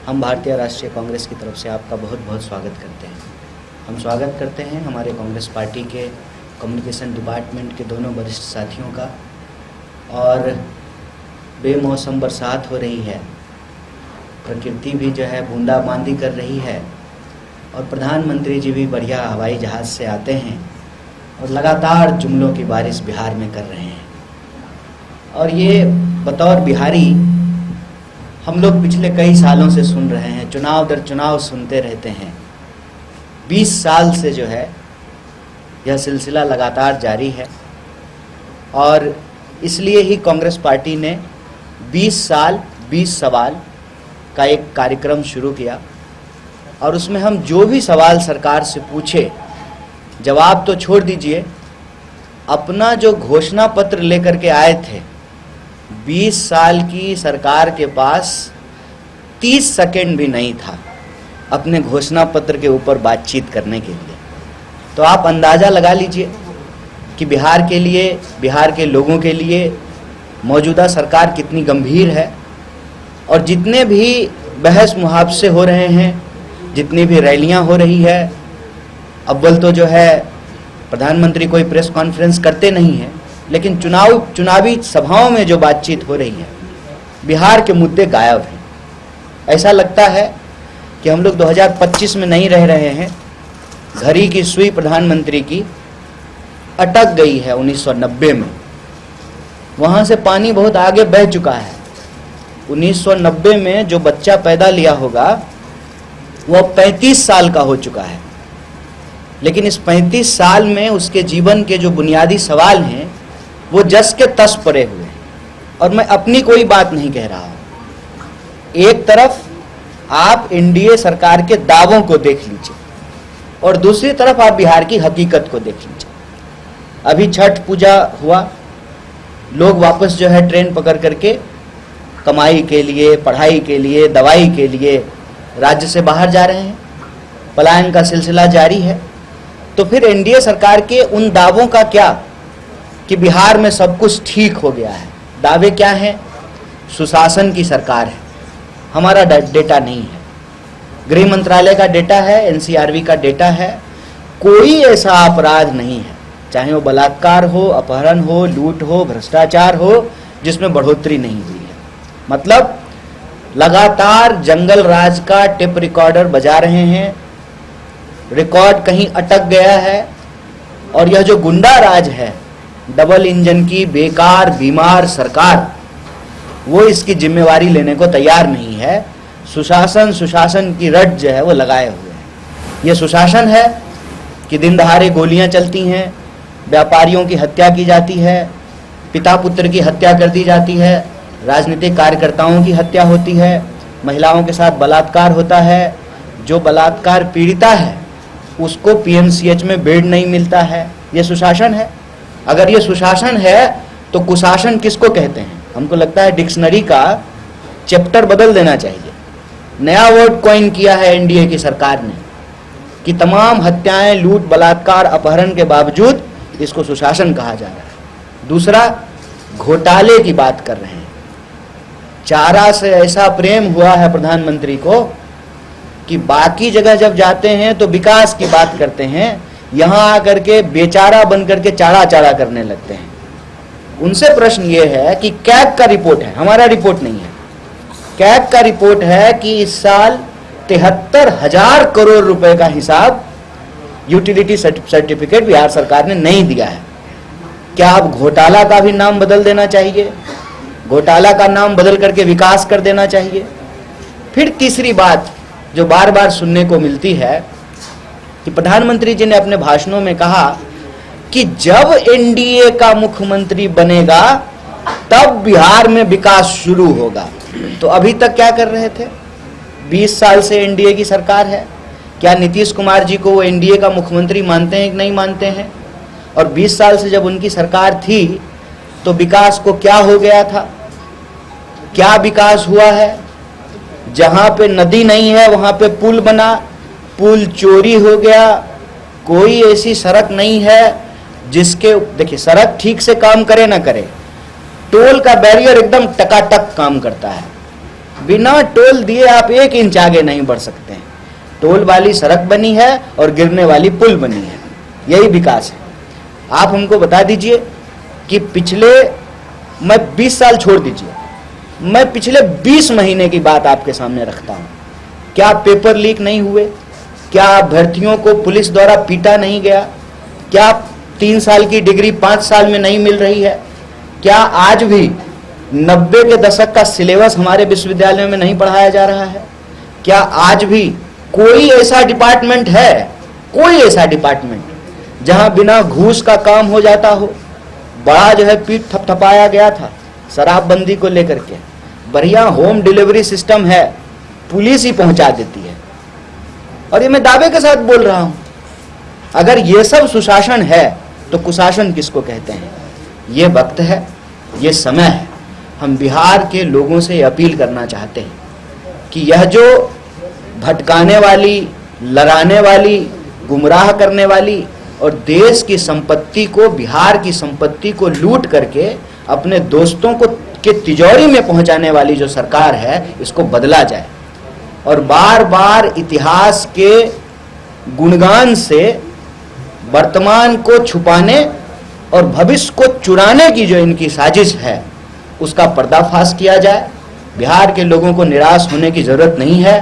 हम भारतीय राष्ट्रीय कांग्रेस की तरफ से आपका बहुत बहुत स्वागत करते हैं। हम स्वागत करते हैं हमारे कांग्रेस पार्टी के कम्युनिकेशन डिपार्टमेंट के दोनों वरिष्ठ साथियों का। और बेमौसम बरसात हो रही है, प्रकृति भी जो है बूंदाबांदी कर रही है और प्रधानमंत्री जी भी बढ़िया हवाई जहाज़ से आते हैं और लगातार जुमलों की बारिश बिहार में कर रहे हैं। और ये बतौर बिहारी हम लोग पिछले कई सालों से सुन रहे हैं, चुनाव दर चुनाव सुनते रहते हैं। 20 साल से जो है यह सिलसिला लगातार जारी है और इसलिए ही कांग्रेस पार्टी ने 20 साल 20 सवाल का एक कार्यक्रम शुरू किया और उसमें हम जो भी सवाल सरकार से पूछे, जवाब तो छोड़ दीजिए, अपना जो घोषणा पत्र लेकर के आए थे, 20 साल की सरकार के पास 30 सेकंड भी नहीं था अपने घोषणा पत्र के ऊपर बातचीत करने के लिए। तो आप अंदाज़ा लगा लीजिए कि बिहार के लिए, बिहार के लोगों के लिए मौजूदा सरकार कितनी गंभीर है। और जितने भी बहस मुहावसे हो रहे हैं, जितनी भी रैलियां हो रही है, अव्वल तो जो है प्रधानमंत्री कोई प्रेस कॉन्फ्रेंस करते नहीं हैं, लेकिन चुनावी सभाओं में जो बातचीत हो रही है, बिहार के मुद्दे गायब हैं। ऐसा लगता है कि हम लोग 2025 में नहीं रह रहे हैं। घड़ी की सुई प्रधानमंत्री की अटक गई है 1990 में। वहाँ से पानी बहुत आगे बह चुका है। 1990 में जो बच्चा पैदा लिया होगा वो 35 साल का हो चुका है, लेकिन इस 35 साल में उसके जीवन के जो बुनियादी सवाल हैं वो जस के तस पड़े हुए हैं। और मैं अपनी कोई बात नहीं कह रहा हूँ। एक तरफ आप एनडीए सरकार के दावों को देख लीजिए और दूसरी तरफ आप बिहार की हकीकत को देख लीजिए। अभी छठ पूजा हुआ, लोग वापस जो है ट्रेन पकड़ करके कमाई के लिए, पढ़ाई के लिए, दवाई के लिए राज्य से बाहर जा रहे हैं। पलायन का सिलसिला जारी है। तो फिर एनडीए सरकार के उन दावों का क्या कि बिहार में सब कुछ ठीक हो गया है? दावे क्या हैं? सुशासन की सरकार है। हमारा डेटा नहीं है, गृह मंत्रालय का डेटा है, एनसीआरबी का डेटा है। कोई ऐसा अपराध नहीं है, चाहे वो बलात्कार हो, अपहरण हो, लूट हो, भ्रष्टाचार हो, जिसमें बढ़ोतरी नहीं हुई है। मतलब लगातार जंगल राज का टेप रिकॉर्डर बजा रहे हैं, रिकॉर्ड कहीं अटक गया है। और यह जो गुंडा राज है, डबल इंजन की बेकार बीमार सरकार, वो इसकी जिम्मेवारी लेने को तैयार नहीं है। सुशासन की रट जो है वो लगाए हुए हैं। ये सुशासन है कि दिन दहाड़े गोलियां चलती हैं, व्यापारियों की हत्या की जाती है, पिता पुत्र की हत्या कर दी जाती है, राजनीतिक कार्यकर्ताओं की हत्या होती है, महिलाओं के साथ बलात्कार होता है। जो बलात्कार पीड़िता है उसको पीएमसीएच में बेड नहीं मिलता है। ये सुशासन है। अगर ये सुशासन है तो कुशासन किसको कहते हैं? हमको लगता है डिक्शनरी का चैप्टर बदल देना चाहिए। नया वर्ड कॉइन किया है एनडीए की सरकार ने कि तमाम हत्याएं, लूट, बलात्कार, अपहरण के बावजूद इसको सुशासन कहा जा रहा है। दूसरा, घोटाले की बात कर रहे हैं। चारा से ऐसा प्रेम हुआ है प्रधानमंत्री को कि बाकी जगह जब जाते हैं तो विकास की बात करते हैं, यहाँ आकर के बेचारा बन करके चारा चारा करने लगते हैं। उनसे प्रश्न ये है कि कैग का रिपोर्ट है, हमारा रिपोर्ट नहीं है। कैग का रिपोर्ट है कि इस साल 73,000 करोड़ रुपए का हिसाब यूटिलिटी सर्टिफिकेट बिहार सरकार ने नहीं दिया है। क्या अब घोटाला का भी नाम बदल देना चाहिए? घोटाला का नाम बदल करके विकास कर देना चाहिए? फिर तीसरी बात जो बार बार सुनने को मिलती है कि प्रधानमंत्री जी ने अपने भाषणों में कहा कि जब एनडीए का मुख्यमंत्री बनेगा तब बिहार में विकास शुरू होगा। तो अभी तक क्या कर रहे थे? 20 साल से एनडीए की सरकार है। क्या नीतीश कुमार जी को वो एनडीए का मुख्यमंत्री मानते हैं कि नहीं मानते हैं? और 20 साल से जब उनकी सरकार थी तो विकास को क्या हो गया था? क्या विकास हुआ है? जहाँ पे नदी नहीं है वहाँ पे पुल बना, पुल चोरी हो गया। कोई ऐसी सड़क नहीं है जिसके, देखिए सड़क ठीक से काम करे ना करे, टोल का बैरियर एकदम टकाटक काम करता है। बिना टोल दिए आप 1 इंच आगे नहीं बढ़ सकते हैं। टोल वाली सड़क बनी है और गिरने वाली पुल बनी है, यही विकास है। आप हमको बता दीजिए कि मैं 20 साल छोड़ दीजिए, मैं पिछले 20 महीने की बात आपके सामने रखता हूं। क्या पेपर लीक नहीं हुए? क्या अभ्यर्थियों को पुलिस द्वारा पीटा नहीं गया? क्या 3 साल की डिग्री 5 साल में नहीं मिल रही है? क्या आज भी 90 के दशक का सिलेबस हमारे विश्वविद्यालयों में नहीं पढ़ाया जा रहा है? क्या आज भी कोई ऐसा डिपार्टमेंट है, कोई ऐसा डिपार्टमेंट जहां बिना घूस का काम हो जाता हो? बड़ा जो है पीठ थपथपाया गया था शराबबंदी को लेकर के। बढ़िया होम डिलीवरी सिस्टम है, पुलिस ही पहुंचा देती है। और ये मैं दावे के साथ बोल रहा हूं। अगर ये सब सुशासन है तो कुशासन किसको कहते हैं? ये वक्त है, ये समय है। हम बिहार के लोगों से अपील करना चाहते हैं कि यह जो भटकाने वाली, लड़ाने वाली, गुमराह करने वाली और देश की संपत्ति को, बिहार की संपत्ति को लूट करके अपने दोस्तों को के तिजोरी में पहुंचाने वाली जो सरकार है, इसको बदला जाए। और बार बार इतिहास के गुणगान से वर्तमान को छुपाने और भविष्य को चुराने की जो इनकी साजिश है, उसका पर्दाफाश किया जाए। बिहार के लोगों को निराश होने की जरूरत नहीं है।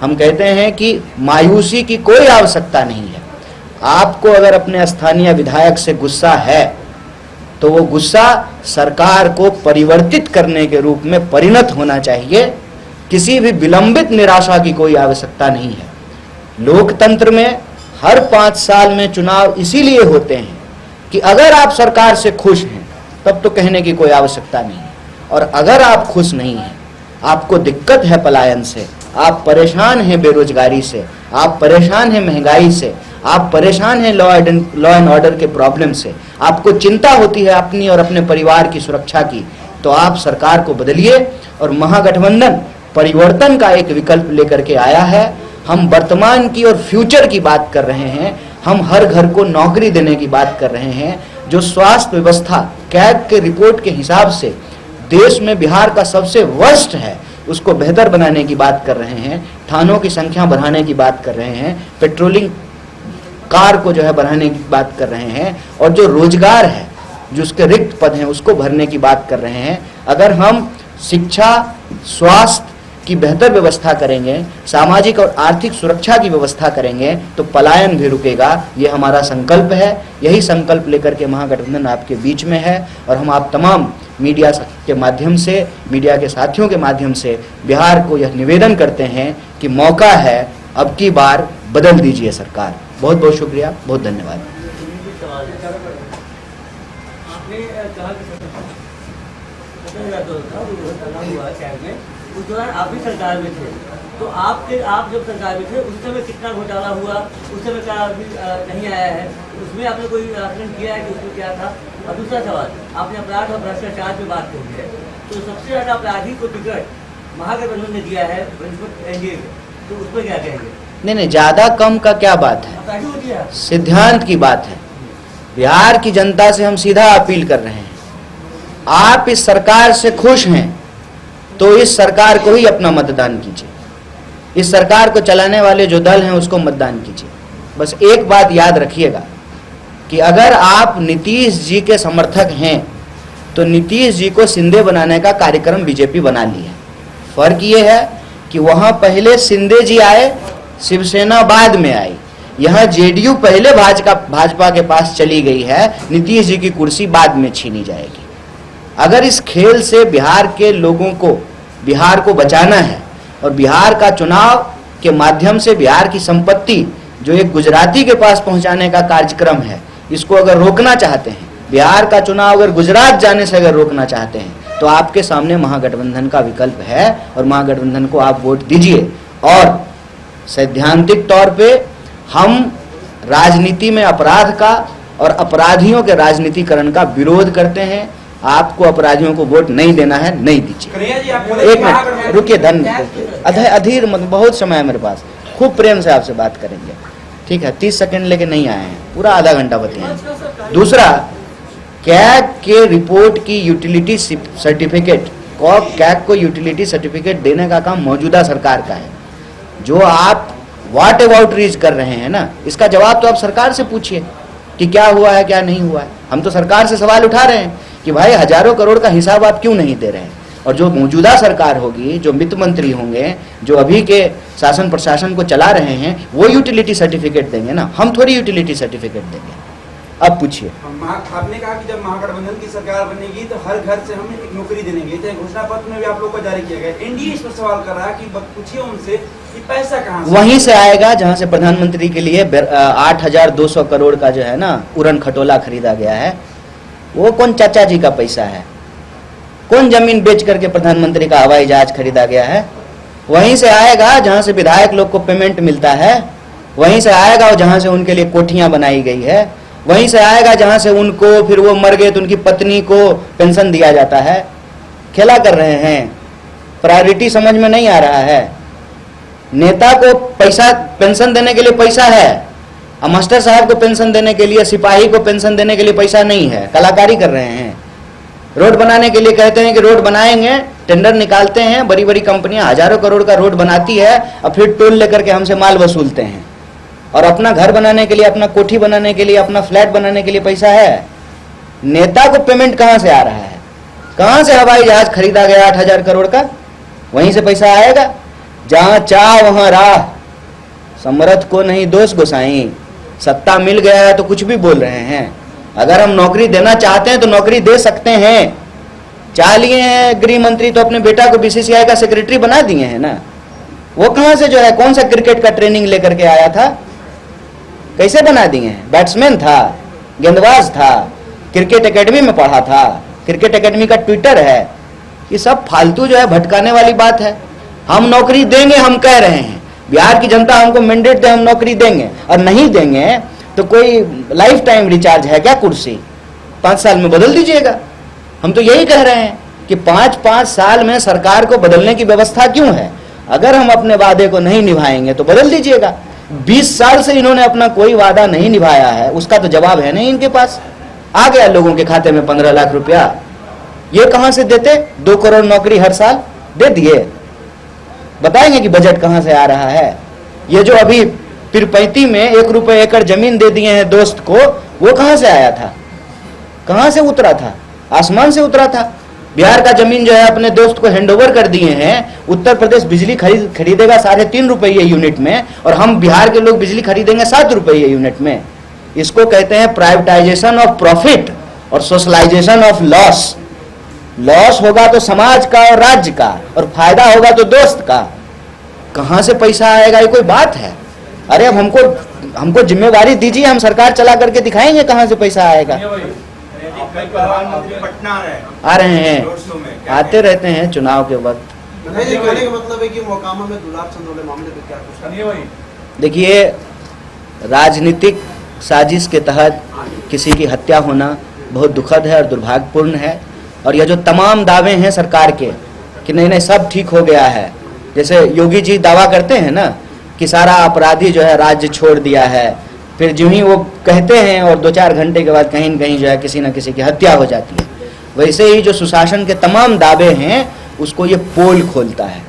हम कहते हैं कि मायूसी की कोई आवश्यकता नहीं है। आपको अगर अपने स्थानीय विधायक से गुस्सा है तो वो गुस्सा सरकार को परिवर्तित करने के रूप में परिणत होना चाहिए। किसी भी विलंबित निराशा की कोई आवश्यकता नहीं है। लोकतंत्र में हर 5 साल में चुनाव इसीलिए होते हैं कि अगर आप सरकार से खुश हैं तब तो कहने की कोई आवश्यकता नहीं है, और अगर आप खुश नहीं हैं, आपको दिक्कत है पलायन से, आप परेशान हैं बेरोजगारी से, आप परेशान हैं महंगाई से, आप परेशान हैं लॉ एंड ऑर्डर के प्रॉब्लम से, आपको चिंता होती है अपनी और अपने परिवार की सुरक्षा की, तो आप सरकार को बदलिए। और महागठबंधन परिवर्तन का एक विकल्प लेकर के आया है। हम वर्तमान की और फ्यूचर की बात कर रहे हैं। हम हर घर को नौकरी देने की बात कर रहे हैं। जो स्वास्थ्य व्यवस्था कैग के रिपोर्ट के हिसाब से देश में बिहार का सबसे वर्स्ट है, उसको बेहतर बनाने की बात कर रहे हैं। थानों की संख्या बढ़ाने की बात कर रहे हैं। पेट्रोलिंग कार को जो है बढ़ाने की बात कर रहे हैं। और जो रोजगार है, जो उसके रिक्त पद हैं, उसको भरने की बात कर रहे हैं। अगर हम शिक्षा, स्वास्थ्य की बेहतर व्यवस्था करेंगे, सामाजिक और आर्थिक सुरक्षा की व्यवस्था करेंगे, तो पलायन भी रुकेगा। ये हमारा संकल्प है। यही संकल्प लेकर के महागठबंधन आपके बीच में है। और हम आप तमाम मीडिया के माध्यम से, मीडिया के साथियों के माध्यम से बिहार को यह निवेदन करते हैं कि मौका है, अब की बार बदल दीजिए सरकार। बहुत बहुत शुक्रिया, बहुत धन्यवाद। उस दौरान आप भी सरकार में थे, तो आप जब सरकार में थे उस समय कितना घोटाला हुआ, उस समय का अभी नहीं आया है, उसमें आपने कोई आकलन किया है कि उसमें क्या था? और दूसरा सवाल, आपने अपराध और भ्रष्टाचार पे बात करी है, तो सबसे ज़्यादा अपराधी को टिकट महागठबंधन ने दिया है एनडीए में, तो उस पर क्या कहेंगे? नहीं, ज़्यादा कम का क्या बात है, सिद्धांत की बात है। बिहार की जनता से हम सीधा अपील कर रहे हैं, आप इस सरकार से खुश हैं तो इस सरकार को ही अपना मतदान कीजिए। इस सरकार को चलाने वाले जो दल हैं उसको मतदान कीजिए। बस एक बात याद रखिएगा कि अगर आप नीतीश जी के समर्थक हैं तो नीतीश जी को शिंदे बनाने का कार्यक्रम बीजेपी बना ली है। फर्क ये है कि वहां पहले शिंदे जी आए, शिवसेना बाद में आई। यहाँ जेडीयू पहले भाजपा के पास चली गई है, नीतीश जी की कुर्सी बाद में छीनी जाएगी। अगर इस खेल से बिहार के लोगों को, बिहार को बचाना है और बिहार का चुनाव के माध्यम से बिहार की संपत्ति जो एक गुजराती के पास पहुंचाने का कार्यक्रम है, इसको अगर रोकना चाहते हैं, बिहार का चुनाव अगर गुजरात जाने से अगर रोकना चाहते हैं, तो आपके सामने महागठबंधन का विकल्प है और महागठबंधन को आप वोट दीजिए। और सैद्धांतिक तौर पे हम राजनीति में अपराध का और अपराधियों के राजनीतिकरण का विरोध करते हैं। आपको अपराधियों को वोट नहीं देना है, नहीं दीजिए। एक मिनट रुकिए, अधीर बहुत समय है मेरे पास, खूब प्रेम से आपसे बात करेंगे, ठीक है? 30 सेकंड लेके नहीं आए हैं, पूरा आधा घंटा बताएं। दूसरा, कैग के रिपोर्ट की यूटिलिटी सर्टिफिकेट कॉक कैक को यूटिलिटी सर्टिफिकेट देने का काम मौजूदा सरकार का है। जो आप व्हाट अबाउट रीच कर रहे हैं ना, इसका जवाब तो आप सरकार से पूछिए कि क्या हुआ है क्या नहीं हुआ है। हम तो सरकार से सवाल उठा रहे हैं कि भाई हजारों करोड़ का हिसाब आप क्यों नहीं दे रहे हैं। और जो मौजूदा सरकार होगी, जो वित्त मंत्री होंगे, जो अभी के शासन प्रशासन को चला रहे हैं, वो यूटिलिटी सर्टिफिकेट देंगे ना, हम थोड़ी यूटिलिटी सर्टिफिकेट देंगे। अब पूछिए। आपने कहा कि जब महागठबंधन की सरकार बनेगी तो हर घर से हम एक नौकरी देंगे, तो घोषणा पत्र में भी आप लोग को जारी किया गया। एनडीए इस पर सवाल कर रहा है कि पूछिए उनसे कि पैसा कहाँ से वहीं से आएगा जहां से प्रधानमंत्री के लिए 8,200 करोड़ का जो है ना उड़न खटोला खरीदा गया है। वो कौन चाचा जी का पैसा है? कौन जमीन बेच करके प्रधानमंत्री का हवाई जहाज खरीदा गया है? वहीं से आएगा जहां से विधायक लोग को पेमेंट मिलता है। वहीं से आएगा जहां से उनके लिए कोठियां बनाई गई है। वहीं से आएगा जहां से उनको, फिर वो मर गए तो उनकी पत्नी को पेंशन दिया जाता है। खेला कर रहे हैं, प्रायोरिटी समझ में नहीं आ रहा है। नेता को पैसा, पेंशन देने के लिए पैसा है, और मास्टर साहब को पेंशन देने के लिए, सिपाही को पेंशन देने के लिए पैसा नहीं है। कलाकारी कर रहे हैं। रोड बनाने के लिए कहते हैं कि रोड बनाएंगे, टेंडर निकालते हैं, बड़ी बड़ी कंपनियां हजारों करोड़ का रोड बनाती है और फिर टोल लेकर के हमसे माल वसूलते हैं। और अपना घर बनाने के लिए, अपना कोठी बनाने के लिए, अपना फ्लैट बनाने के लिए पैसा है। नेता को पेमेंट कहां से आ रहा है? कहां से हवाई जहाज खरीदा गया 8,000 करोड़ का? वहीं से पैसा आएगा। जहां चाह वहां राह, समर्थ को नहीं दोष गोसाई। सत्ता मिल गया है तो कुछ भी बोल रहे हैं। अगर हम नौकरी देना चाहते हैं तो नौकरी दे सकते हैं। चाह लिए हैं गृह मंत्री तो अपने बेटा को बीसीसीआई का सेक्रेटरी बना दिए हैं ना। वो कहां से जो है, कौन सा क्रिकेट का ट्रेनिंग लेकर के आया था? कैसे बना दिए हैं? बैट्समैन था, गेंदबाज था, क्रिकेट एकेडमी में पढ़ा था, क्रिकेट एकेडमी का ट्विटर है। ये सब फालतू जो है भटकाने वाली बात है। हम नौकरी देंगे, हम कह रहे हैं। बिहार की जनता हमको मैंडेट दे, हम नौकरी देंगे। और नहीं देंगे तो कोई लाइफ टाइम रिचार्ज है क्या? कुर्सी 5 साल में बदल दीजिएगा। हम तो यही कह रहे हैं कि 5-5 साल में सरकार को बदलने की व्यवस्था क्यों है? अगर हम अपने वादे को नहीं निभाएंगे तो बदल दीजिएगा। 20 साल से इन्होंने अपना कोई वादा नहीं निभाया है, उसका तो जवाब है नहीं इनके पास। आ गया लोगों के खाते में 15 लाख रुपया। ये कहां से देते? 2 करोड़ नौकरी हर साल दे दिए। बताएंगे कि बजट कहां से आ रहा है? ये जो अभी तिरुपति में 1 रुपए एकड़ जमीन दे दिए हैं दोस्त को, वो कहां से आया था? कहां से उतरा था? आसमान से उतरा था। बिहार का जमीन जो है अपने दोस्त को हैंडओवर कर दिए हैं। उत्तर प्रदेश बिजली खरीदेगा 3.5 रुपये यूनिट में, और हम बिहार के लोग बिजली खरीदेंगे 7 रुपये यूनिट में। इसको कहते हैं प्राइवेटाइजेशन ऑफ प्रॉफिट और सोशलाइजेशन ऑफ लॉस। लॉस होगा तो समाज का और राज्य का, और फायदा होगा तो दोस्त का। कहां से पैसा आएगा? ये कोई बात है? अरे अब हमको जिम्मेवारी दीजिए, हम सरकार चला करके दिखाएंगे कहां से पैसा आएगा। पटना आ रहे हैं, आते रहते हैं चुनाव के वक्त। मतलब है कि मोकामा में दुलार चंद मामले पे क्या कुछ? देखिए, राजनीतिक साजिश के तहत किसी की हत्या होना बहुत दुखद है और दुर्भाग्यपूर्ण है। और यह जो तमाम दावे हैं सरकार के कि नहीं नहीं सब ठीक हो गया है, जैसे योगी जी दावा करते हैं ना कि सारा अपराधी जो है राज्य छोड़ दिया है, फिर जो ही वो कहते हैं और 2-4 घंटे के बाद कहीं न कहीं जो है किसी न किसी की हत्या हो जाती है। वैसे ही जो सुशासन के तमाम दावे हैं उसको ये पोल खोलता है।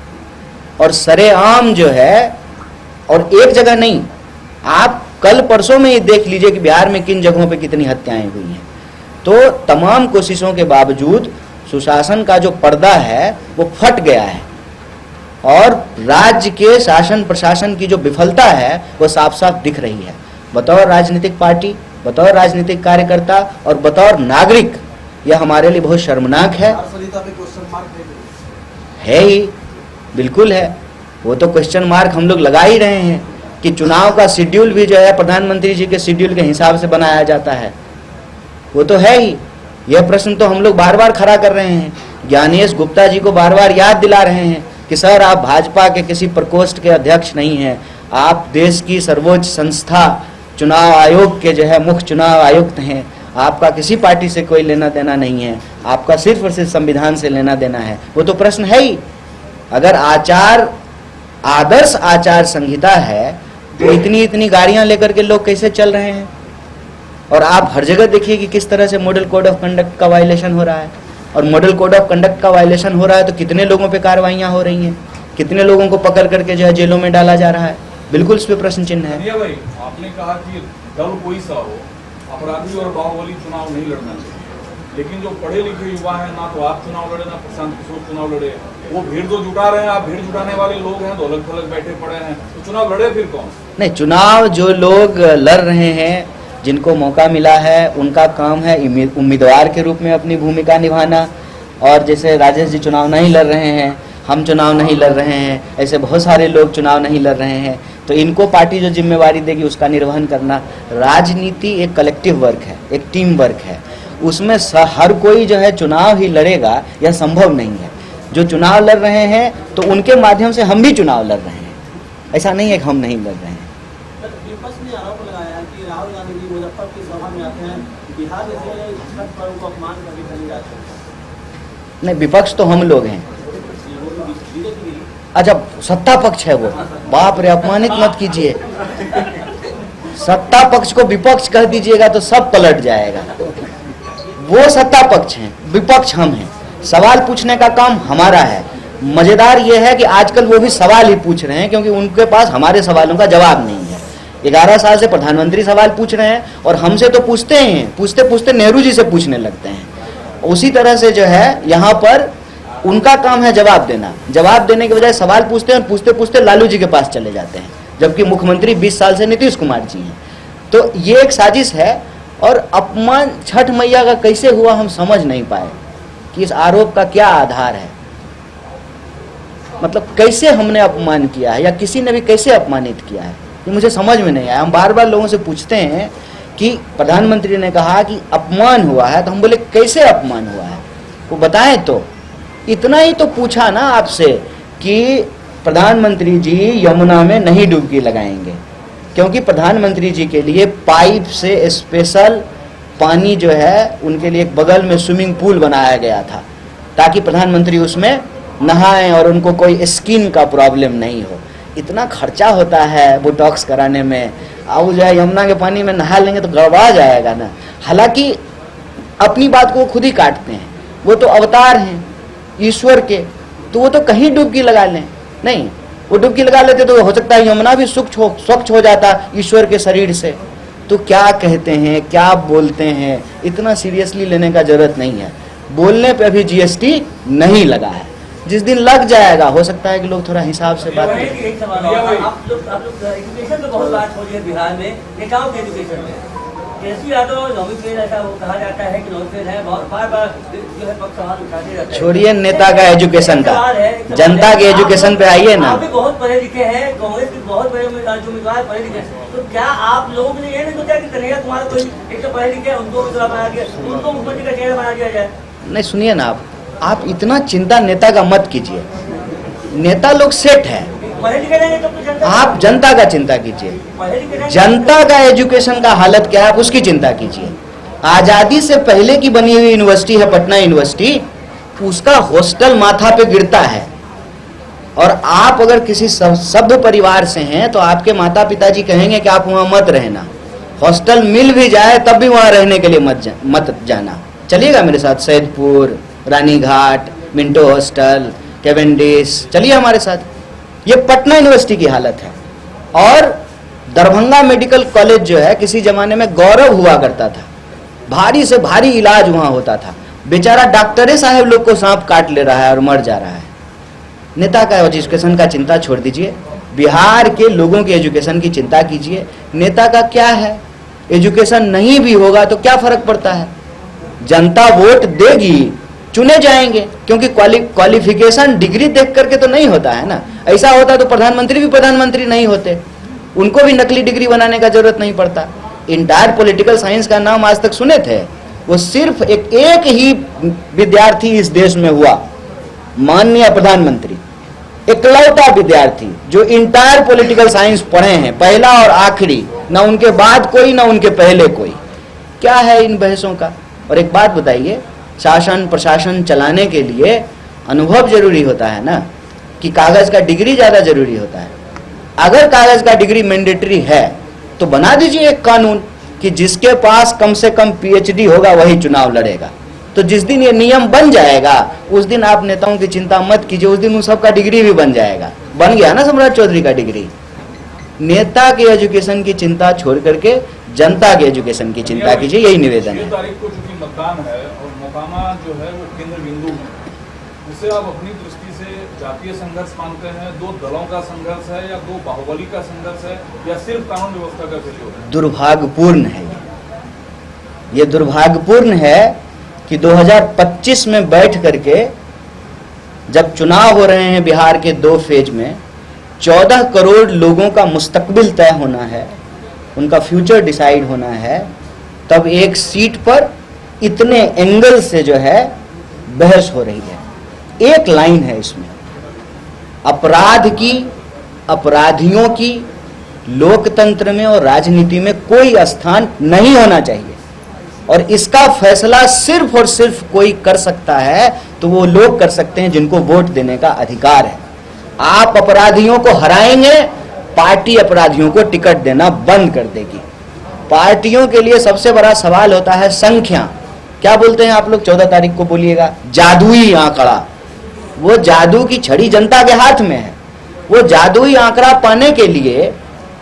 और सरेआम जो है, और एक जगह नहीं, आप कल परसों में ये देख लीजिए कि बिहार में किन जगहों पे कितनी हत्याएं हुई हैं। तो तमाम कोशिशों के बावजूद सुशासन का जो पर्दा है वो फट गया है, और राज्य के शासन प्रशासन की जो विफलता है वो साफ साफ दिख रही है। बतौर राजनीतिक पार्टी, बतौर राजनीतिक कार्यकर्ता और बतौर नागरिक यह हमारे लिए बहुत शर्मनाक है। है ही, बिल्कुल है। वो तो क्वेश्चन मार्क हम लोग लगा ही रहे हैं कि चुनाव का शेड्यूल भी जो है प्रधानमंत्री जी के शेड्यूल के हिसाब से बनाया जाता है। वो तो है ही। यह प्रश्न तो हम लोग बार बार खड़ा कर रहे हैं। ज्ञानेश गुप्ता जी को बार बार याद दिला रहे हैं कि सर आप भाजपा के किसी प्रकोष्ठ के अध्यक्ष नहीं हैं, आप देश की सर्वोच्च संस्था चुनाव आयोग के जो है मुख्य चुनाव आयुक्त हैं। आपका किसी पार्टी से कोई लेना देना नहीं है, आपका सिर्फ और सिर्फ संविधान से लेना देना है। वो तो प्रश्न है ही। अगर आदर्श आचार संहिता है तो इतनी गाड़ियां लेकर के लोग कैसे चल रहे हैं? और आप हर जगह देखिए कि किस तरह से मॉडल कोड ऑफ कंडक्ट का वायलेशन हो रहा है। और मॉडल कोड ऑफ कंडक्ट का वायलेशन हो रहा है तो कितने लोगों पे कार्रवाइयाँ हो रही हैं, कितने लोगों को पकड़ करके जो है जेलों में डाला जा रहा है। बिल्कुल इस पे प्रश्न चिन्ह है। धनिया भाई, आपने कहा कि दल कोई सा हो, अपराधी और बाहुबली चुनाव नहीं लड़ना चाहिए, लेकिन जो पढ़े लिखे युवा हैं, ना तो आप चुनाव लड़े ना प्रशांत किशोर चुनाव लड़े, वो भीड़ तो जुटा रहे हैं, आप भीड़ जुटाने वाले लोग हैं, धोलक थोलक बैठे पड़े हैं, तो चुनाव लड़े फिर कौन? नहीं, चुनाव जो लोग लड़ रहे हैं, जिनको मौका मिला है, उनका काम है उम्मीदवार के रूप में अपनी भूमिका निभाना। और जैसे राजेश जी चुनाव नहीं लड़ रहे हैं, हम चुनाव नहीं लड़ रहे हैं, ऐसे बहुत सारे लोग चुनाव नहीं लड़ रहे हैं, तो इनको पार्टी जो जिम्मेवारी देगी उसका निर्वहन करना। राजनीति एक कलेक्टिव वर्क है, एक टीम वर्क है, उसमें हर कोई जो है चुनाव ही लड़ेगा यह संभव नहीं है। जो चुनाव लड़ रहे हैं तो उनके माध्यम से हम भी चुनाव लड़ रहे हैं, ऐसा नहीं है कि हम नहीं लड़ रहे हैं। विपक्ष ने आरोप लगाया कि राहुल गांधी जी मुजफ्फरपुर की सभा में आते हैं, बिहार जैसे छठ पर्व को अपमान करके चले जाते हैं। नहीं, विपक्ष तो हम लोग हैं। अच्छा, सत्ता पक्ष है वो, बाप रे, अपमानित मत कीजिए। सत्ता पक्ष को विपक्ष कह दीजिएगा तो सब पलट जाएगा। वो सत्ता पक्ष हैं, विपक्ष हम हैं। सवाल पूछने का काम हमारा है। मजेदार ये है कि आजकल वो भी सवाल ही पूछ रहे हैं क्योंकि उनके पास हमारे सवालों का जवाब नहीं है। 11 साल से प्रधानमंत्री सवाल पूछ रहे हैं और हमसे तो पूछते ही हैं, पूछते पूछते नेहरू जी से पूछने लगते हैं। उसी तरह से जो है यहाँ पर उनका काम है जवाब देना। जवाब देने के बजाय सवाल पूछते हैं और पूछते पूछते लालू जी के पास चले जाते हैं, जबकि मुख्यमंत्री 20 साल से नीतीश कुमार जी हैं। तो ये एक साजिश है। और अपमान छठ मैया का कैसे हुआ हम समझ नहीं पाए कि इस आरोप का क्या आधार है। मतलब कैसे हमने अपमान किया है या किसी ने भी कैसे अपमानित किया है, ये मुझे समझ में नहीं आया। हम बार बार लोगों से पूछते हैं कि प्रधानमंत्री ने कहा कि अपमान हुआ है, तो हम बोले कैसे अपमान हुआ है, वो बताएं। तो इतना ही तो पूछा ना आपसे कि प्रधानमंत्री जी यमुना में नहीं डुबकी लगाएंगे, क्योंकि प्रधानमंत्री जी के लिए पाइप से स्पेशल पानी जो है उनके लिए एक बगल में स्विमिंग पूल बनाया गया था ताकि प्रधानमंत्री उसमें नहाएं और उनको कोई स्किन का प्रॉब्लम नहीं हो। इतना खर्चा होता है बोटॉक्स कराने में, अब जो है यमुना के पानी में नहा लेंगे तो गड़बड़ा जाएगा ना। हालांकि अपनी बात को खुद ही काटते हैं, वो तो अवतार हैं ईश्वर के, तो वो तो कहीं डुबकी लगा लें। नहीं, वो डुबकी लगा लेते तो हो सकता है यमुना भी स्वच्छ हो जाता ईश्वर के शरीर से। तो क्या कहते हैं, क्या बोलते हैं, इतना सीरियसली लेने का जरूरत नहीं है। बोलने पे अभी जीएसटी नहीं लगा है, जिस दिन लग जाएगा हो सकता है कि लोग थोड़ा हिसाब से बात करें। एक सवाल और, आप लोग एजुकेशन पे बहुत बात हो रही है बिहार में, नेताओं के एजुकेशन में। केसी यादव नौवीं फेल, ऐसा वो कहा जाता है कि नौवीं फेल है, बहुत बार जो है पक्ष सवाल उठाते रहते हैं। छोड़िए नेता का एजुकेशन का, जनता के एजुकेशन पे आइए ना। आप भी बहुत पढ़े लिखे हैं, कांग्रेस के बहुत बड़े उम्मीदवार पढ़े लिखे हैं, तो क्या आप लोगों ने ये नहीं सोचा कि कन्हैया कुमार कोई एक तो पढ़े लिखे उनको बना दिया, उनको मुख्यमंत्री का चेहरा बना दिया जाए? नहीं, सुनिए ना, आप इतना चिंता नेता का मत कीजिए। नेता लोग सेट है, पढ़े लिखे नहीं तो जनता, आप जनता का चिंता कीजिए। पढ़े लिखे नहीं, जनता का एजुकेशन का हालत क्या है आप उसकी चिंता कीजिए। आजादी से पहले की बनी हुई यूनिवर्सिटी है पटना यूनिवर्सिटी, उसका हॉस्टल माथा पे गिरता है। और आप अगर किसी सभ्य परिवार से हैं तो आपके माता पिताजी कहेंगे कि आप वहां मत रहना, हॉस्टल मिल भी जाए तब भी वहां रहने के लिए मत जाना। चलिएगा मेरे साथ Saidpur, Ranighat, Minto hostel, Cavendish, चलिए हमारे साथ। ये पटना यूनिवर्सिटी की हालत है। और दरभंगा मेडिकल कॉलेज जो है किसी जमाने में गौरव हुआ करता था, भारी से भारी इलाज वहां होता था। बेचारा डॉक्टरे साहब लोग को सांप काट ले रहा है और मर जा रहा है। नेता का एजुकेशन का चिंता छोड़ दीजिए, बिहार के लोगों के एजुकेशन की चिंता कीजिए। नेता का क्या है, एजुकेशन नहीं भी होगा तो क्या फर्क पड़ता है, जनता वोट देगी, चुने जाएंगे। क्योंकि क्वालिफिकेशन डिग्री देख करके तो नहीं होता है ना। ऐसा होता तो प्रधानमंत्री भी प्रधानमंत्री नहीं होते, उनको भी नकली डिग्री बनाने का जरूरत नहीं पड़ता। इंटायर पॉलिटिकल साइंस का नाम आज तक सुने थे? वो सिर्फ एक ही विद्यार्थी इस देश में हुआ, माननीय प्रधानमंत्री, इकलौता विद्यार्थी जो इंटायर पॉलिटिकल साइंस पढ़े हैं, पहला और आखिरी, ना उनके बाद कोई ना उनके पहले कोई। क्या है इन बहसों का? और एक बात बताइए, शासन प्रशासन चलाने के लिए अनुभव जरूरी होता है ना, कि कागज का डिग्री ज्यादा जरूरी होता है? अगर कागज का डिग्री मैंडेटरी है तो बना दीजिए एक कानून कि जिसके पास कम से कम पीएचडी होगा वही चुनाव लड़ेगा। तो जिस दिन ये नियम बन जाएगा उस दिन आप नेताओं की चिंता मत कीजिए, उस दिन उन सबका डिग्री भी बन जाएगा। बन गया ना सम्राट चौधरी का डिग्री। नेता के एजुकेशन की चिंता छोड़ करके जनता के एजुकेशन की चिंता कीजिए, यही निवेदन 6 है। तारीख को चूंकि मतदान है और मोकामा जो है वो केंद्र बिंदु में, उसे आप अपनी दृष्टि से जातीय संघर्ष मानते हैं, 2 दलों का संघर्ष है, या 2 बाहुबली का संघर्ष है, या सिर्फ कानून व्यवस्था का फेलियर है? दुर्भाग्यपूर्ण है ये दुर्भाग्यपूर्ण है कि 2025 में बैठ करके जब चुनाव हो रहे हैं बिहार के 2 फेज में, 14 करोड़ लोगों का मुस्तकबिल तय होना है, उनका फ्यूचर डिसाइड होना है, तब एक सीट पर इतने एंगल से जो है बहस हो रही है। एक लाइन है इसमें, अपराध की, अपराधियों की लोकतंत्र में और राजनीति में कोई स्थान नहीं होना चाहिए, और इसका फैसला सिर्फ और सिर्फ कोई कर सकता है तो वो लोग कर सकते हैं जिनको वोट देने का अधिकार है। आप अपराधियों को हराएंगे, पार्टी अपराधियों को टिकट देना बंद कर देगी। पार्टियों के लिए सबसे बड़ा सवाल होता है संख्या। क्या बोलते हैं आप लोग 14 तारीख को बोलिएगा? जादुई आंकड़ा। वो जादू की छड़ी जनता के हाथ में है। वो जादुई आंकड़ा पाने के लिए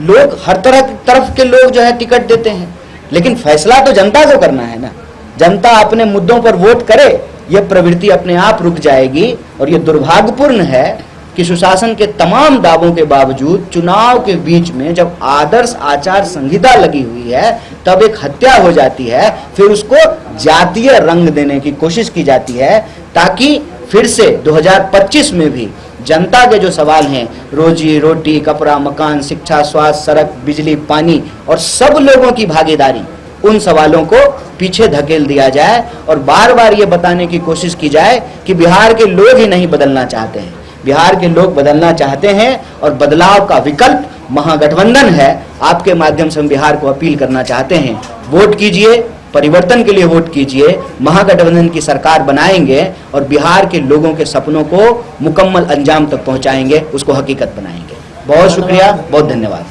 लोग हर तरफ के लोग जो है टिकट देते हैं, लेकिन फैसला तो जनता को करना है ना। जनता अपने मुद्दों पर वोट करे, यह प्रवृत्ति अपने आप रुक जाएगी। और यह दुर्भाग्यपूर्ण है कि सुशासन के तमाम दावों के बावजूद चुनाव के बीच में जब आदर्श आचार संहिता लगी हुई है तब एक हत्या हो जाती है, फिर उसको जातीय रंग देने की कोशिश की जाती है, ताकि फिर से 2025 में भी जनता के जो सवाल हैं, रोजी रोटी, कपड़ा, मकान, शिक्षा, स्वास्थ्य, सड़क, बिजली, पानी और सब लोगों की भागीदारी, उन सवालों को पीछे धकेल दिया जाए और बार बार ये बताने की कोशिश की जाए कि बिहार के लोग ही नहीं बदलना चाहते हैं। बिहार के लोग बदलना चाहते हैं और बदलाव का विकल्प महागठबंधन है। आपके माध्यम से हम बिहार को अपील करना चाहते हैं, वोट कीजिए, परिवर्तन के लिए वोट कीजिए। महागठबंधन की सरकार बनाएंगे और बिहार के लोगों के सपनों को मुकम्मल अंजाम तक पहुंचाएंगे, उसको हकीकत बनाएंगे। बहुत शुक्रिया, बहुत धन्यवाद।